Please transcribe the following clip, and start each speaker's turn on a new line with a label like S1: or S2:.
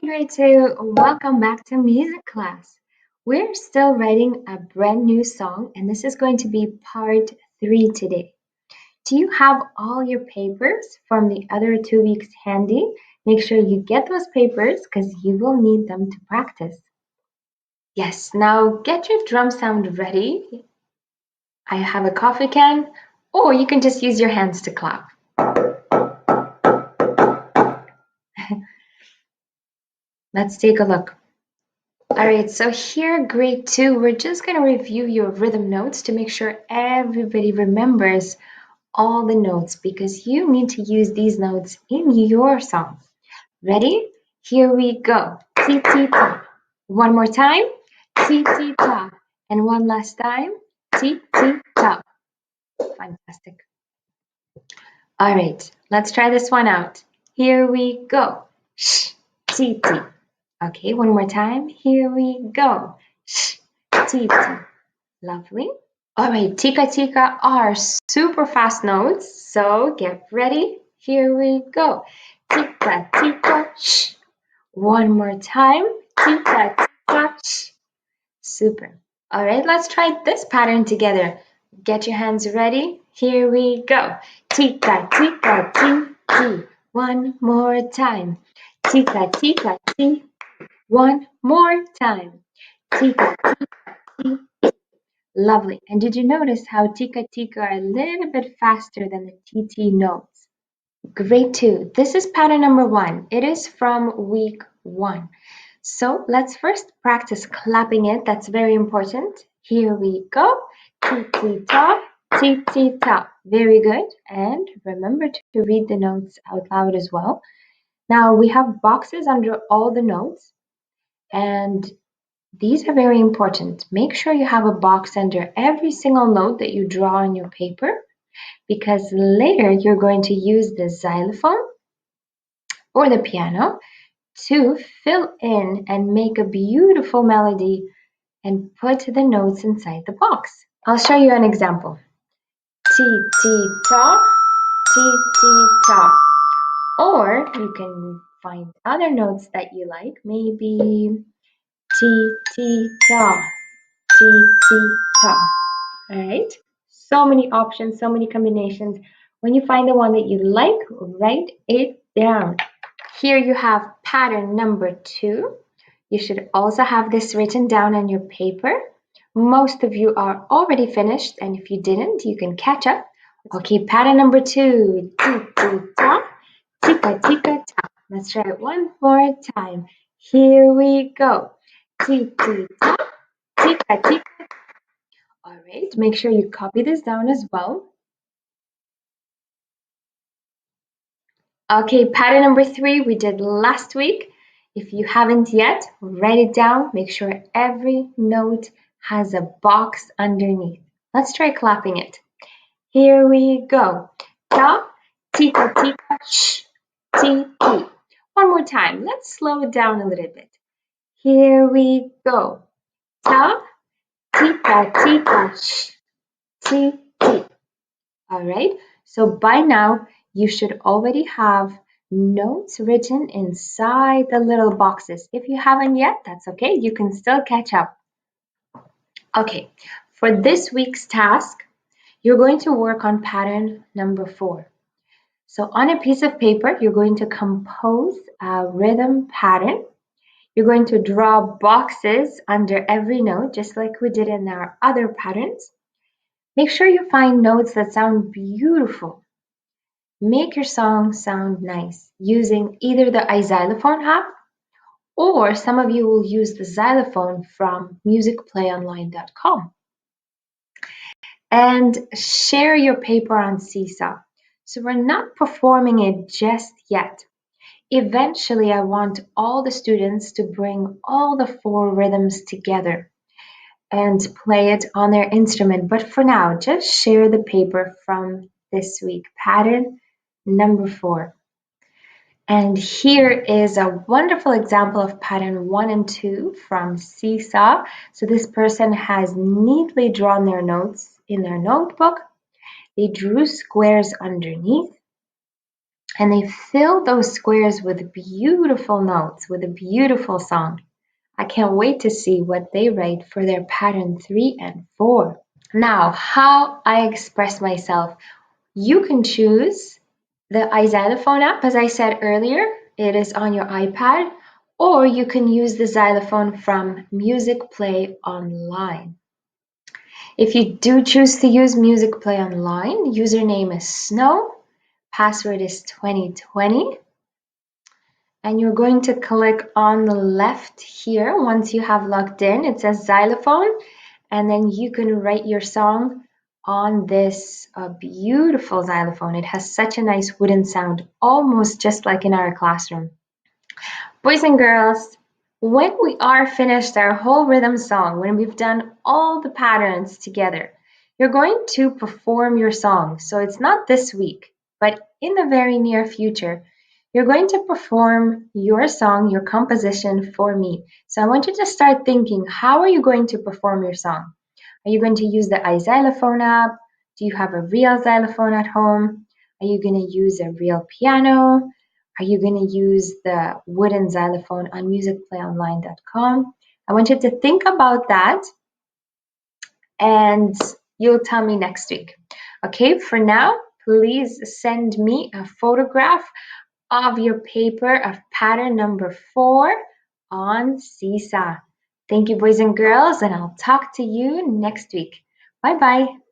S1: grade 2, welcome back to music class. We're still writing a brand new song, and this is going to be part 3 today. Do you have all your papers from the other 2 weeks handy? Make sure you get those papers because you will need them to practice. Yes, now get your drum sound ready. I have a coffee can, or you can just use your hands to clap. Let's take a look. All right, so here, grade 2, we're just going to review your rhythm notes to make sure everybody remembers all the notes because you need to use these notes in your song. Ready? Here we go. Ti ti ta. One more time. Ti ti ta. And one last time. Ti ti ta. Fantastic. All right, let's try this one out. Here we go. Sh, ti ti. Okay, one more time. Here we go. Sh, ti ti. Lovely. All right, tika tika are super fast notes, so get ready. Here we go. Tika tika shh. One more time. Tika tika shh. Super. All right, let's try this pattern together. Get your hands ready. Here we go. Tika tika ti ti. One more time. Tika tika ti. One more time. Tika tika ti. Lovely. And did you notice how tika tika are a little bit faster than the TT notes? Great too. This is pattern number 1. It is from week 1. So let's first practice clapping it. That's very important. Here we go. Ti-ti-ta, ti-ti-ta. Very good. And remember to read the notes out loud as well. Now we have boxes under all the notes. And these are very important. Make sure you have a box under every single note that you draw on your paper because later you're going to use the xylophone or the piano to fill in and make a beautiful melody and put the notes inside the box. I'll show you an example. Ti ti ta, ti ti ta. Or you can find other notes that you like, maybe ti ti ta. Ti, ti, ta. All right. So many options, so many combinations. When you find the one that you like, write it down. Here you have pattern number 2. You should also have this written down on your paper. Most of you are already finished, and if you didn't, you can catch up. Okay, pattern number 2. Ti, ti, ta. Tika, tika, ta. Let's try it one more time. Here we go. Ti, ti, ta. Tika, tika. All right, make sure you copy this down as well. Okay, pattern number 3 we did last week. If you haven't yet, write it down. Make sure every note has a box underneath. Let's try clapping it. Here we go. Ta, tika, tika, shh, ti, ti. One more time. Let's slow it down a little bit. Here we go. Ta, tika, tika, shh, ti, ti. All right, so by now you should already have notes written inside the little boxes. If you haven't yet, that's okay. You can still catch up. Okay, for this week's task, you're going to work on pattern number 4. So on a piece of paper, you're going to compose a rhythm pattern. You're going to draw boxes under every note, just like we did in our other patterns. Make sure you find notes that sound beautiful. Make your song sound nice using either the iXylophone app or some of you will use the xylophone from musicplayonline.com. And share your paper on Seesaw. So we're not performing it just yet. Eventually, I want all the students to bring all the 4 rhythms together and play it on their instrument. But for now, just share the paper from this week. Pattern number 4. And here is a wonderful example of pattern 1 and 2 from Seesaw. So this person has neatly drawn their notes in their notebook. They drew squares underneath. And they fill those squares with beautiful notes, with a beautiful song. I can't wait to see what they write for their pattern 3 and 4. Now, how I express myself. You can choose the iXylophone app, as I said earlier. It is on your iPad, or you can use the xylophone from Music Play Online. If you do choose to use Music Play Online, username is Snow, password is 2020, and you're going to click on the left here. Once you have logged in, it says xylophone, and then you can write your song on this beautiful xylophone. It has such a nice wooden sound, almost just like in our classroom. Boys and girls, when we are finished our whole rhythm song, when we've done all the patterns together, you're going to perform your song. So it's not this week, but in the very near future, you're going to perform your song, your composition for me. So I want you to start thinking, how are you going to perform your song? Are you going to use the iXylophone app? Do you have a real xylophone at home? Are you going to use a real piano? Are you going to use the wooden xylophone on musicplayonline.com? I want you to think about that and you'll tell me next week. Okay, for now, please send me a photograph of your paper of pattern number 4 on Seesaw. Thank you, boys and girls, and I'll talk to you next week. Bye bye.